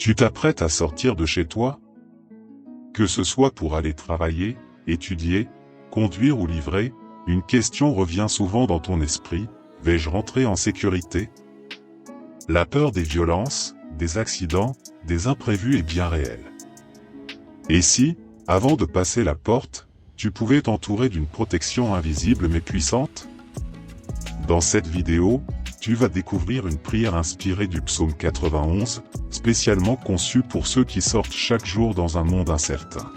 Tu t'apprêtes à sortir de chez toi? Que ce soit pour aller travailler, étudier, conduire ou livrer, une question revient souvent dans ton esprit: vais-je rentrer en sécurité? La peur des violences, des accidents, des imprévus est bien réelle. Et si, avant de passer la porte, tu pouvais t'entourer d'une protection invisible mais puissante? Dans cette vidéo, tu vas découvrir une prière inspirée du psaume 91, spécialement conçue pour ceux qui sortent chaque jour dans un monde incertain.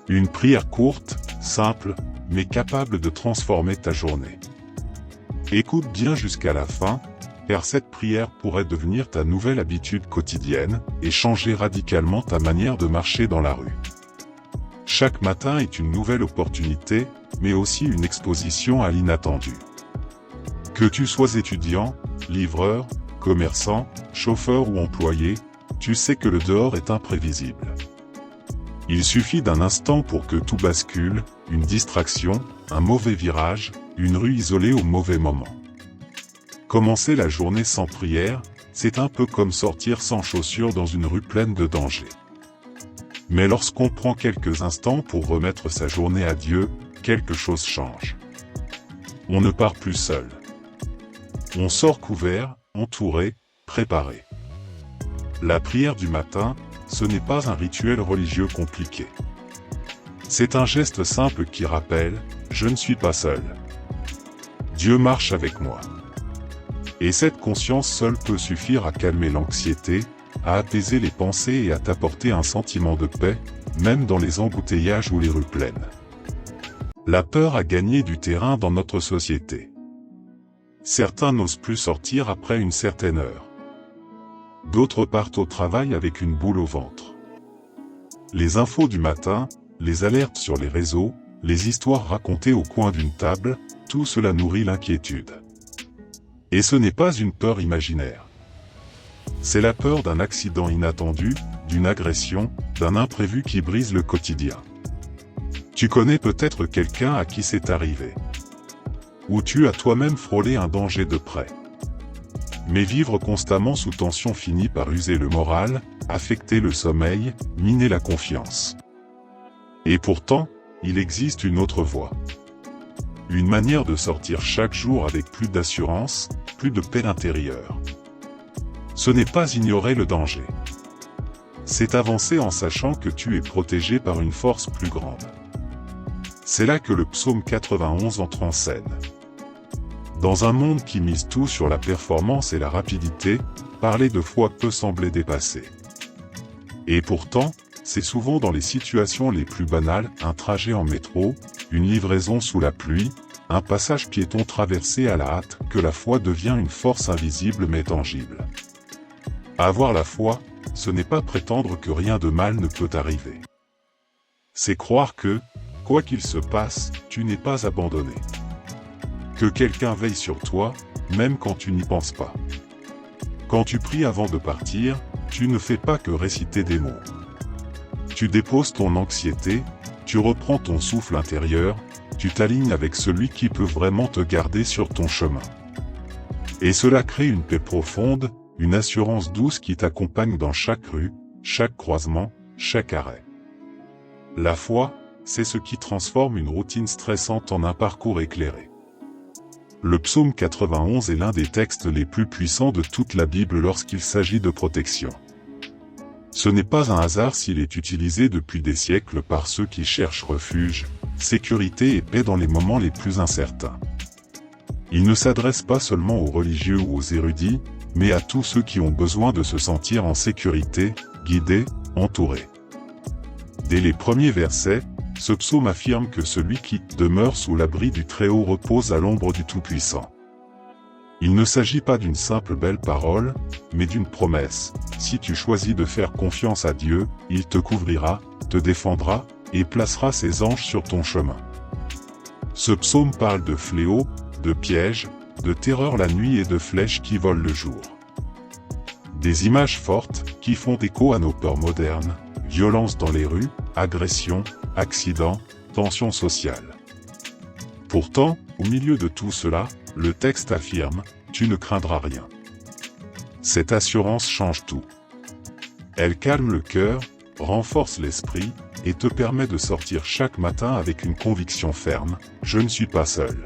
Une prière courte, simple, mais capable de transformer ta journée. Écoute bien jusqu'à la fin, car cette prière pourrait devenir ta nouvelle habitude quotidienne, et changer radicalement ta manière de marcher dans la rue. Chaque matin est une nouvelle opportunité, mais aussi une exposition à l'inattendu. Que tu sois étudiant, livreur, commerçant, chauffeur ou employé, tu sais que le dehors est imprévisible. Il suffit d'un instant pour que tout bascule, une distraction, un mauvais virage, une rue isolée au mauvais moment. Commencer la journée sans prière, c'est un peu comme sortir sans chaussures dans une rue pleine de dangers. Mais lorsqu'on prend quelques instants pour remettre sa journée à Dieu, quelque chose change. On ne part plus seul. On sort couvert, entouré, préparé. La prière du matin, ce n'est pas un rituel religieux compliqué. C'est un geste simple qui rappelle: je ne suis pas seul. Dieu marche avec moi. Et cette conscience seule peut suffire à calmer l'anxiété, à apaiser les pensées et à t'apporter un sentiment de paix, même dans les embouteillages ou les rues pleines. La peur a gagné du terrain dans notre société. Certains n'osent plus sortir après une certaine heure. D'autres partent au travail avec une boule au ventre. Les infos du matin, les alertes sur les réseaux, les histoires racontées au coin d'une table, tout cela nourrit l'inquiétude. Et ce n'est pas une peur imaginaire. C'est la peur d'un accident inattendu, d'une agression, d'un imprévu qui brise le quotidien. Tu connais peut-être quelqu'un à qui c'est arrivé. Ou tu as toi-même frôlé un danger de près. Mais vivre constamment sous tension finit par user le moral, affecter le sommeil, miner la confiance. Et pourtant, il existe une autre voie. Une manière de sortir chaque jour avec plus d'assurance, plus de paix intérieure. Ce n'est pas ignorer le danger. C'est avancer en sachant que tu es protégé par une force plus grande. C'est là que le psaume 91 entre en scène. Dans un monde qui mise tout sur la performance et la rapidité, parler de foi peut sembler dépassé. Et pourtant, c'est souvent dans les situations les plus banales, un trajet en métro, une livraison sous la pluie, un passage piéton traversé à la hâte, que la foi devient une force invisible mais tangible. Avoir la foi, ce n'est pas prétendre que rien de mal ne peut arriver. C'est croire que, quoi qu'il se passe, tu n'es pas abandonné. Que quelqu'un veille sur toi, même quand tu n'y penses pas. Quand tu pries avant de partir, tu ne fais pas que réciter des mots. Tu déposes ton anxiété, tu reprends ton souffle intérieur, tu t'alignes avec celui qui peut vraiment te garder sur ton chemin. Et cela crée une paix profonde, une assurance douce qui t'accompagne dans chaque rue, chaque croisement, chaque arrêt. La foi, c'est ce qui transforme une routine stressante en un parcours éclairé. Le psaume 91 est l'un des textes les plus puissants de toute la Bible lorsqu'il s'agit de protection. Ce n'est pas un hasard s'il est utilisé depuis des siècles par ceux qui cherchent refuge, sécurité et paix dans les moments les plus incertains. Il ne s'adresse pas seulement aux religieux ou aux érudits, mais à tous ceux qui ont besoin de se sentir en sécurité, guidés, entourés. Dès les premiers versets, ce psaume affirme que celui qui demeure sous l'abri du Très-Haut repose à l'ombre du Tout-Puissant. Il ne s'agit pas d'une simple belle parole, mais d'une promesse. Si tu choisis de faire confiance à Dieu, il te couvrira, te défendra, et placera ses anges sur ton chemin. Ce psaume parle de fléaux, de pièges, de terreur la nuit et de flèches qui volent le jour. Des images fortes, qui font écho à nos peurs modernes, violence dans les rues, agressions, accidents, tensions sociales. Pourtant, au milieu de tout cela, le texte affirme: tu ne craindras rien. Cette assurance change tout. Elle calme le cœur, renforce l'esprit, et te permet de sortir chaque matin avec une conviction ferme, « Je ne suis pas seul ».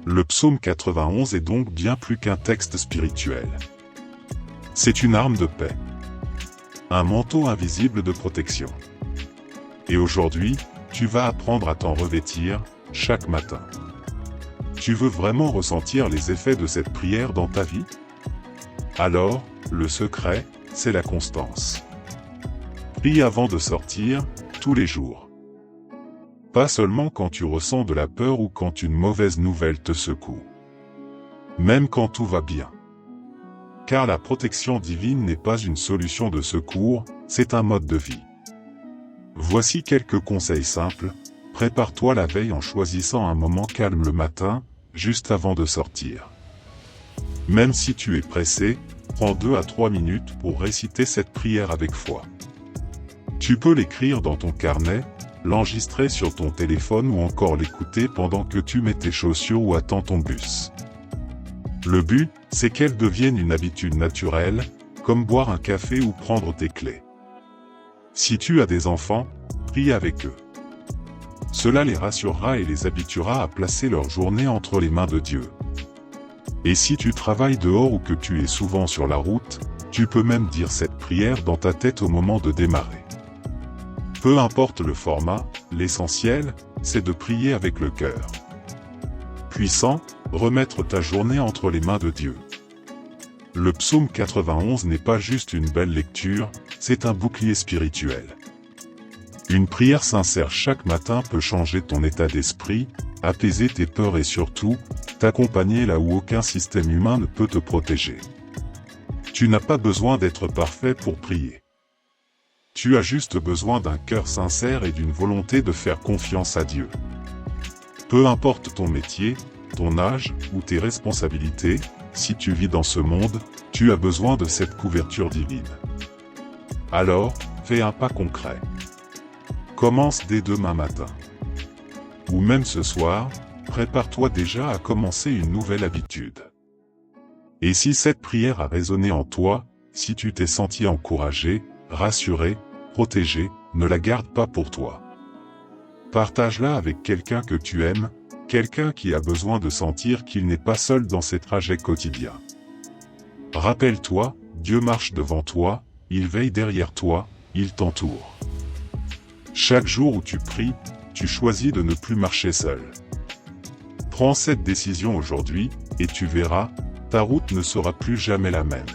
Le psaume 91 est donc bien plus qu'un texte spirituel. C'est une arme de paix. Un manteau invisible de protection. Et aujourd'hui, tu vas apprendre à t'en revêtir, chaque matin. Tu veux vraiment ressentir les effets de cette prière dans ta vie? Alors, le secret, c'est la constance. Prie avant de sortir, tous les jours. Pas seulement quand tu ressens de la peur ou quand une mauvaise nouvelle te secoue. Même quand tout va bien. Car la protection divine n'est pas une solution de secours, c'est un mode de vie. Voici quelques conseils simples. Prépare-toi la veille en choisissant un moment calme le matin, juste avant de sortir. Même si tu es pressé, prends 2 à 3 minutes pour réciter cette prière avec foi. Tu peux l'écrire dans ton carnet, l'enregistrer sur ton téléphone ou encore l'écouter pendant que tu mets tes chaussures ou attends ton bus. Le but, c'est qu'elle devienne une habitude naturelle, comme boire un café ou prendre tes clés. Si tu as des enfants, prie avec eux. Cela les rassurera et les habituera à placer leur journée entre les mains de Dieu. Et si tu travailles dehors ou que tu es souvent sur la route, tu peux même dire cette prière dans ta tête au moment de démarrer. Peu importe le format, l'essentiel, c'est de prier avec le cœur. Puissant, remettre ta journée entre les mains de Dieu. Le psaume 91 n'est pas juste une belle lecture, c'est un bouclier spirituel. Une prière sincère chaque matin peut changer ton état d'esprit, apaiser tes peurs et surtout, t'accompagner là où aucun système humain ne peut te protéger. Tu n'as pas besoin d'être parfait pour prier. Tu as juste besoin d'un cœur sincère et d'une volonté de faire confiance à Dieu. Peu importe ton métier, ton âge ou tes responsabilités, si tu vis dans ce monde, tu as besoin de cette couverture divine. Alors, fais un pas concret. Commence dès demain matin. Ou même ce soir, prépare-toi déjà à commencer une nouvelle habitude. Et si cette prière a résonné en toi, si tu t'es senti encouragé, rassuré, protégé, ne la garde pas pour toi. Partage-la avec quelqu'un que tu aimes, quelqu'un qui a besoin de sentir qu'il n'est pas seul dans ses trajets quotidiens. Rappelle-toi, Dieu marche devant toi, il veille derrière toi, il t'entoure. Chaque jour où tu pries, tu choisis de ne plus marcher seul. Prends cette décision aujourd'hui, et tu verras, ta route ne sera plus jamais la même.